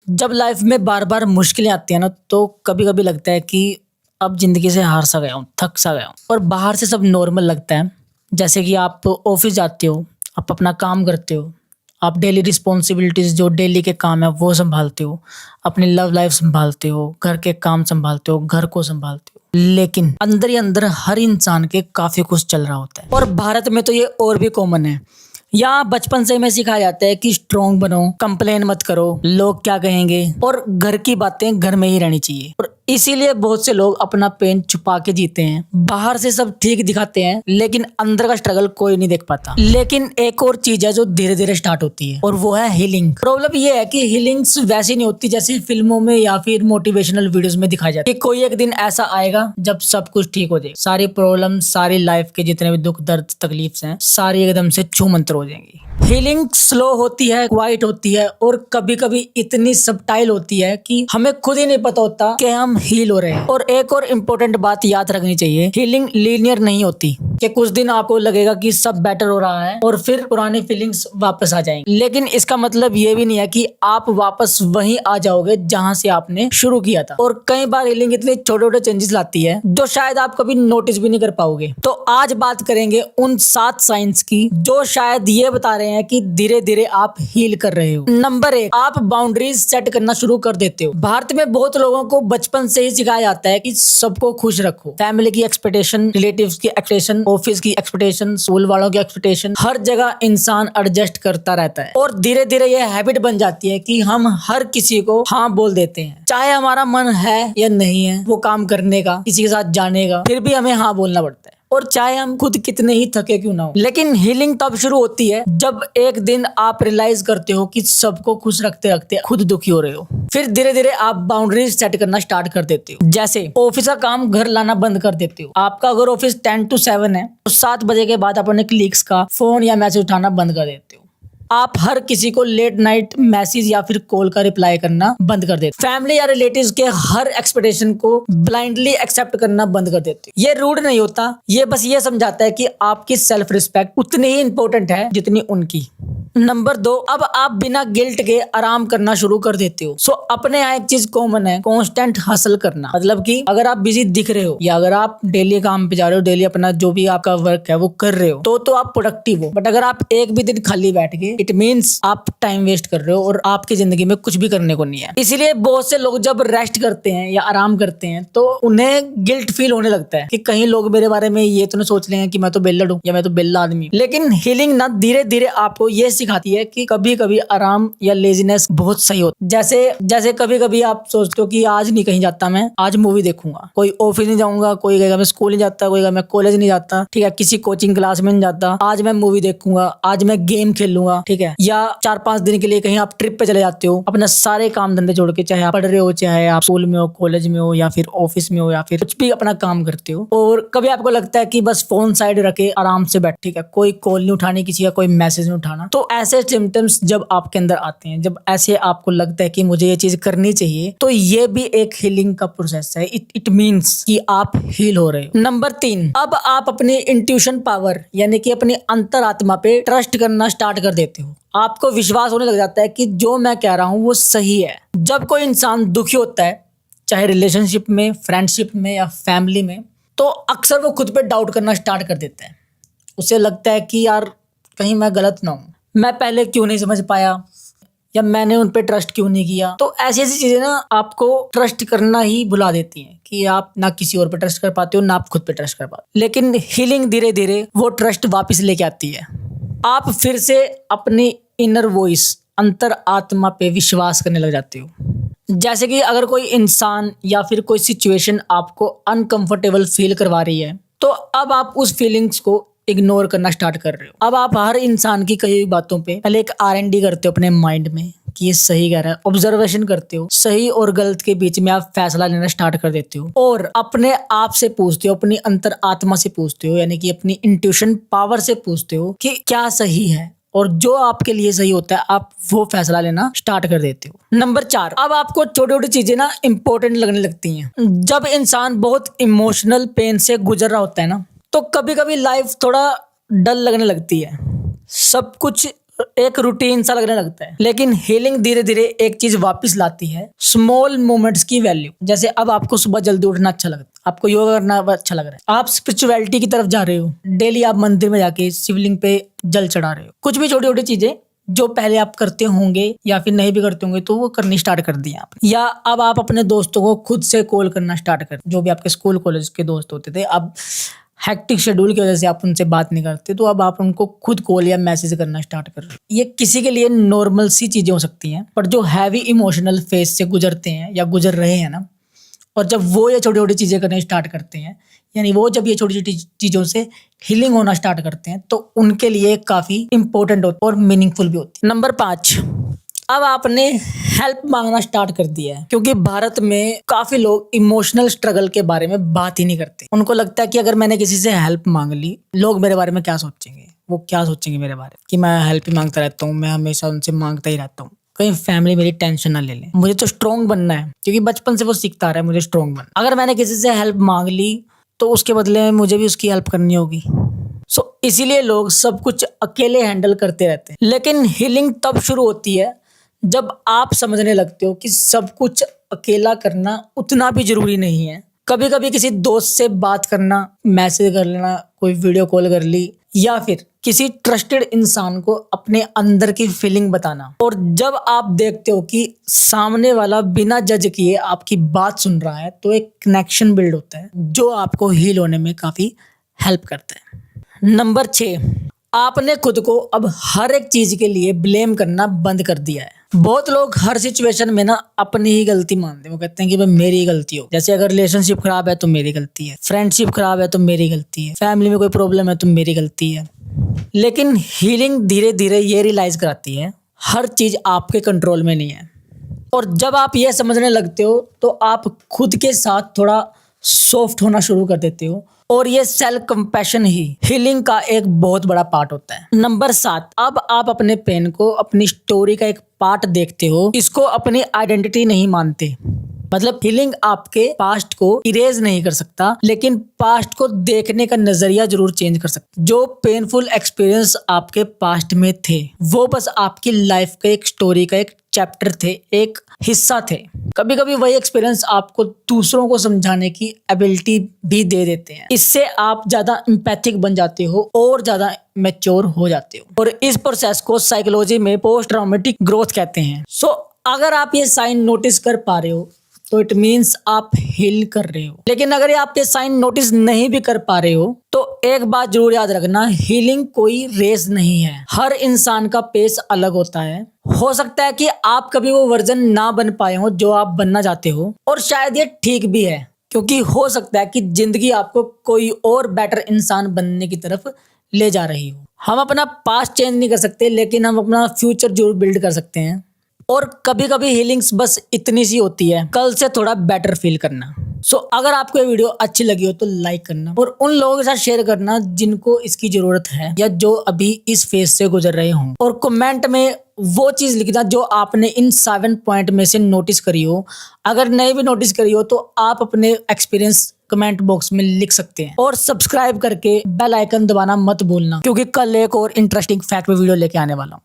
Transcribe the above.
जब लाइफ में बार बार मुश्किलें आती है ना तो कभी कभी लगता है कि अब जिंदगी से हार सा गया हूँ, थक सा गया हूँ। और बाहर से सब नॉर्मल लगता है, जैसे कि आप ऑफिस जाते हो, आप अपना काम करते हो, आप डेली रिस्पॉन्सिबिलिटीज जो डेली के काम है वो संभालते हो, अपनी लव लाइफ संभालते हो, घर के काम संभालते हो, घर को संभालते हो। लेकिन अंदर ही अंदर हर इंसान के काफी कुछ चल रहा होता है, और भारत में तो ये और भी कॉमन है। यहाँ बचपन से हमें सिखाया जाता है कि स्ट्रोंग बनो, कंप्लेन मत करो, लोग क्या कहेंगे, और घर की बातें घर में ही रहनी चाहिए। और इसीलिए बहुत से लोग अपना पेन छुपा के जीते हैं। बाहर से सब ठीक दिखाते हैं लेकिन अंदर का स्ट्रगल कोई नहीं देख पाता। लेकिन एक और चीज है जो धीरे धीरे स्टार्ट होती है, और वो है हीलिंग। प्रॉब्लम ये है कि हीलिंग्स वैसी नहीं होती जैसे फिल्मों में या फिर मोटिवेशनल वीडियोस में दिखाया जाता है कि कोई एक दिन ऐसा आएगा जब सब कुछ ठीक हो जाएगा, सारी प्रॉब्लम, सारी लाइफ के जितने भी दुख दर्द तकलीफ हैं, सारी एकदम से छू मंतर हो जाएंगी। हीलिंग स्लो होती है, क्वाइट होती है, और कभी कभी इतनी सबटाइल होती है कि हमें खुद ही नहीं पता होता कि हम हील हो रहे हैं। और एक और इम्पोर्टेंट बात याद रखनी चाहिए, हीलिंग लीनियर नहीं होती कि कुछ दिन आपको लगेगा कि सब बेटर हो रहा है और फिर पुरानी फीलिंग्स वापस आ जाएंगी। लेकिन इसका मतलब ये भी नहीं है कि आप वापस वहीं आ जाओगे जहां से आपने शुरू किया था। और कई बार हीलिंग इतने छोटे छोटे चेंजेस लाती है जो शायद आप कभी नोटिस भी नहीं कर पाओगे। तो आज बात करेंगे उन 7 साइंस की जो शायद ये बता रहे हैं कि धीरे धीरे आप हील कर रहे हो। नंबर 1, आप बाउंड्रीज सेट करना शुरू कर देते हो। भारत में बहुत लोगों को बचपन से ही सिखाया जाता है कि सबको खुश रखो। फैमिली की एक्सपेक्टेशन, रिलेटिव्स की एक्सपेक्टेशन, ऑफिस की एक्सपेक्टेशन, स्कूल वालों की एक्सपेक्टेशन, हर जगह इंसान एडजस्ट करता रहता है। और धीरे धीरे ये हैबिट बन जाती है कि हम हर किसी को हाँ बोल देते हैं, चाहे हमारा मन है या नहीं है वो काम करने का, किसी के साथ जाने का, फिर भी हमें हाँ बोलना पड़ता है, और चाहे हम खुद कितने ही थके क्यों ना हो। लेकिन हीलिंग तब शुरू होती है जब एक दिन आप रियलाइज करते हो कि सबको खुश रखते रखते खुद दुखी हो रहे हो। फिर धीरे धीरे आप बाउंड्रीज सेट करना स्टार्ट कर देते हो। जैसे ऑफिस का काम घर लाना बंद कर देते हो। आपका अगर ऑफिस 10 to 7 है तो 7 बजे के बाद अपने कलीग्स का फोन या मैसेज उठाना बंद कर देते हो। आप हर किसी को लेट नाइट मैसेज या फिर कॉल का रिप्लाई करना बंद कर देते। फैमिली या रिलेटिव्स के हर एक्सपेक्टेशन को ब्लाइंडली एक्सेप्ट करना बंद कर देते। ये रूड नहीं होता, ये बस ये समझाता है कि आपकी सेल्फ रिस्पेक्ट उतनी ही इंपॉर्टेंट है जितनी उनकी। नंबर 2, अब आप बिना गिल्ट के आराम करना शुरू कर देते हो। सो अपने यहाँ एक चीज कॉमन है, कांस्टेंट हसल करना। मतलब कि अगर आप बिजी दिख रहे हो या अगर आप डेली काम पे जा रहे हो, डेली अपना जो भी आपका वर्क है वो कर रहे हो, तो आप प्रोडक्टिव हो। बट अगर आप एक भी दिन खाली बैठ गए, इट मीन्स आप टाइम वेस्ट कर रहे हो और आपकी जिंदगी में कुछ भी करने को नहीं है। इसीलिए बहुत से लोग जब रेस्ट करते हैं या आराम करते हैं तो उन्हें गिल्ट फील होने लगता है कि कहीं लोग मेरे बारे में ये तो नहीं सोच लेंगे कि मैं तो बेल्लड़ हूँ या मैं तो बेल्ला आदमी हूँ। लेकिन हीलिंग ना धीरे धीरे आपको ये सिखाती है कि कभी कभी आराम या लेजीनेस बहुत सही होता है। जैसे कभी कभी आप सोचते हो कि आज नहीं कहीं जाता, मैं आज मूवी देखूंगा, कोई ऑफिस नहीं जाऊंगा, कोई कहेगा मैं स्कूल नहीं जाता, कोई कहेगा मैं कॉलेज नहीं जाता, ठीक है, किसी कोचिंग क्लास में नहीं जाता, आज मैं मूवी देखूंगा, आज मैं गेम खेलूंगा, ठीक है। या 4-5 दिन के लिए कहीं आप ट्रिप पे चले जाते हो, अपना सारे काम धंधे छोड़ के, चाहे आप पढ़ रहे हो, चाहे आप स्कूल में हो, कॉलेज में हो, या फिर ऑफिस में हो, या फिर कुछ भी अपना काम करते हो, और कभी आपको लगता है कि बस फोन साइड रखे आराम से बैठ, ठीक है, कोई कॉल नहीं उठानी, किसी का कोई मैसेज नहीं उठाना। तो ऐसे सिम्टम्स जब आपके अंदर आते हैं, जब ऐसे आपको लगता है कि मुझे ये चीज करनी चाहिए, तो ये भी एक हीलिंग का प्रोसेस है। इट मीन्स कि आप हील हो रहे हो। नंबर 3, अब आप अपनी इंट्यूशन पावर यानी कि अपनी अंतरात्मा पे ट्रस्ट करना स्टार्ट कर देते हो। आपको विश्वास होने लग जाता है कि जो मैं कह रहा हूं वो सही है। जब कोई इंसान दुखी होता है, चाहे रिलेशनशिप में, फ्रेंडशिप में या फैमिली में, तो अक्सर वो खुद पे डाउट करना स्टार्ट कर देता है। उसे लगता है कि यार कहीं मैं गलत ना हूं, मैं पहले क्यों नहीं समझ पाया, या मैंने उन पे ट्रस्ट क्यों नहीं किया। तो ऐसी ऐसी चीजें ना आपको ट्रस्ट करना ही भुला देती हैं कि आप ना किसी और पे ट्रस्ट कर पाते हो, ना आप खुद पे ट्रस्ट कर पाते हो। लेकिन हीलिंग धीरे धीरे वो ट्रस्ट वापस लेके आती है। आप फिर से अपनी इनर वॉइस, अंतर आत्मा पे विश्वास करने लग जाते हो। जैसे कि अगर कोई इंसान या फिर कोई सिचुएशन आपको अनकंफर्टेबल फील करवा रही है, तो अब आप उस फीलिंग्स को इग्नोर करना स्टार्ट कर रहे हो। अब आप हर इंसान की कई बातों पे पहले एक R&D करते हो अपने माइंड में कि ये सही कह रहा है, ऑब्जर्वेशन करते हो, सही और गलत के बीच में आप फैसला लेना स्टार्ट कर देते हो, और अपने आप से पूछते हो, अपनी अंतर आत्मा से पूछते हो, यानी कि अपनी इंट्यूशन पावर से पूछते हो कि क्या सही है, और जो आपके लिए सही होता है आप वो फैसला लेना स्टार्ट कर देते हो। नंबर 4, अब आपको छोटी छोटी चीजें ना इंपॉर्टेंट लगने लगती हैं। जब इंसान बहुत इमोशनल पेन से गुजर रहा होता है ना, तो कभी कभी लाइफ थोड़ा डल लगने लगती है। सब कुछ एक रूटीन सा लगने लगता है। लेकिन हीलिंग धीरे धीरे एक चीज वापस लाती है, स्मॉल मोमेंट्स की वैल्यू। जैसे अब आपको सुबह जल्दी उठना अच्छा लगता है, आपको योगा करना अच्छा लग रहा है, आप स्पिरिचुअलिटी की तरफ जा रहे हो, डेली आप मंदिर में जाके शिवलिंग पे जल चढ़ा रहे हो। कुछ भी छोटी छोटी चीजें जो पहले आप करते होंगे या फिर नहीं भी करते होंगे तो वो करनी स्टार्ट कर दी आप। या अब आप अपने दोस्तों को खुद से कॉल करना स्टार्ट कर, जो भी आपके स्कूल कॉलेज के दोस्त होते थे, अब हेक्टिक शेड्यूल की वजह से आप उनसे बात नहीं करते, तो अब आप उनको खुद कॉल या मैसेज करना स्टार्ट कर रहे हो। ये किसी के लिए नॉर्मल सी चीजें हो सकती हैं, पर जो हैवी इमोशनल फेज से गुजरते हैं या गुजर रहे हैं ना, और जब वो ये छोटी छोटी चीजें करने स्टार्ट करते हैं, यानी वो जब ये छोटी छोटी चीजों से हीलिंग होना स्टार्ट करते हैं, तो उनके लिए काफी इंपॉर्टेंट और मीनिंगफुल भी होती है। नंबर 5, अब आपने हेल्प मांगना स्टार्ट कर दिया है, क्योंकि भारत में काफी लोग इमोशनल स्ट्रगल के बारे में बात ही नहीं करते। उनको लगता है कि अगर मैंने किसी से हेल्प मांग ली, लोग मेरे बारे में क्या सोचेंगे, वो क्या सोचेंगे मेरे बारे में, कि मैं हेल्प ही मांगता रहता हूँ, मैं हमेशा उनसे मांगता ही रहता हूँ, कहीं फैमिली मेरी टेंशन ना ले ले। मुझे तो स्ट्रॉन्ग बनना है, क्योंकि बचपन से वो सीखता रहा है मुझे स्ट्रॉन्ग बनना। अगर मैंने किसी से हेल्प मांग ली तो उसके बदले में मुझे भी उसकी हेल्प करनी होगी। इसीलिए लोग सब कुछ अकेले हैंडल करते रहते हैं। लेकिन हीलिंग तब शुरू होती है जब आप समझने लगते हो कि सब कुछ अकेला करना उतना भी जरूरी नहीं है। कभी कभी किसी दोस्त से बात करना, मैसेज कर लेना, कोई वीडियो कॉल कर ली, या फिर किसी ट्रस्टेड इंसान को अपने अंदर की फीलिंग बताना। और जब आप देखते हो कि सामने वाला बिना जज किए आपकी बात सुन रहा है, तो एक कनेक्शन बिल्ड होता है जो आपको हील होने में काफी हेल्प करता है। नंबर 6, आपने खुद को अब हर एक चीज के लिए ब्लेम करना बंद कर दिया है। बहुत लोग हर सिचुएशन में ना अपनी ही गलती मानते हैं। वो कहते हैं कि भाई मेरी ही गलती हो। जैसे अगर रिलेशनशिप खराब है तो मेरी गलती है, फ्रेंडशिप खराब है तो मेरी गलती है, फैमिली में कोई प्रॉब्लम है तो मेरी गलती है। लेकिन हीलिंग धीरे धीरे ये रियलाइज कराती है हर चीज आपके कंट्रोल में नहीं है। और जब आप ये समझने लगते हो तो आप खुद के साथ थोड़ा सॉफ्ट होना शुरू कर देते हो, और ये सेल्फ कंपैशन ही हीलिंग का एक बहुत बड़ा पार्ट होता है। नंबर 7, अब आप अपने पेन को अपनी स्टोरी का एक पार्ट देखते हो, इसको अपनी आइडेंटिटी नहीं मानते। मतलब हीलिंग आपके पास्ट को इरेज नहीं कर सकता, लेकिन पास्ट को देखने का नजरिया जरूर चेंज कर सकता। जो पेनफुल एक्सपीरियंस आपके पास्ट में थे, वो बस आपकी लाइफ का एक स्टोरी का एक चैप्टर थे, एक हिस्सा थे। कभी कभी वही एक्सपीरियंस आपको दूसरों को समझाने की एबिलिटी भी दे देते हैं। इससे आप ज्यादा एम्पैथिक बन जाते हो और ज्यादा मैच्योर हो जाते हो। और इस प्रोसेस को साइकोलॉजी में पोस्ट ट्रॉमेटिक ग्रोथ कहते हैं। अगर आप ये साइन नोटिस कर पा रहे हो तो इट मीन्स आप हील कर रहे हो। लेकिन अगर आप ये साइन नोटिस नहीं भी कर पा रहे हो तो एक बात जरूर याद रखना, हीलिंग कोई रेस नहीं है। हर इंसान का पेस अलग होता है। हो सकता है कि आप कभी वो वर्जन ना बन पाए हो जो आप बनना चाहते हो, और शायद ये ठीक भी है, क्योंकि हो सकता है कि जिंदगी आपको कोई और बेटर इंसान बनने की तरफ ले जा रही हो। हम अपना पास्ट चेंज नहीं कर सकते, लेकिन हम अपना फ्यूचर जरूर बिल्ड कर सकते हैं। और कभी कभी हीलिंग्स बस इतनी सी होती है, कल से थोड़ा बेटर फील करना। अगर आपको ये वीडियो अच्छी लगी हो तो लाइक करना, और उन लोगों के साथ शेयर करना जिनको इसकी जरूरत है या जो अभी इस फेज से गुजर रहे हों। और कमेंट में वो चीज लिखना जो आपने इन 7 पॉइंट में से नोटिस करी हो। अगर नहीं भी नोटिस करी हो तो आप अपने एक्सपीरियंस कमेंट बॉक्स में लिख सकते हैं। और सब्सक्राइब करके बेल आइकन दबाना मत भूलना, क्योंकि कल एक और इंटरेस्टिंग फैक्ट वीडियो लेके आने वाला हूँ।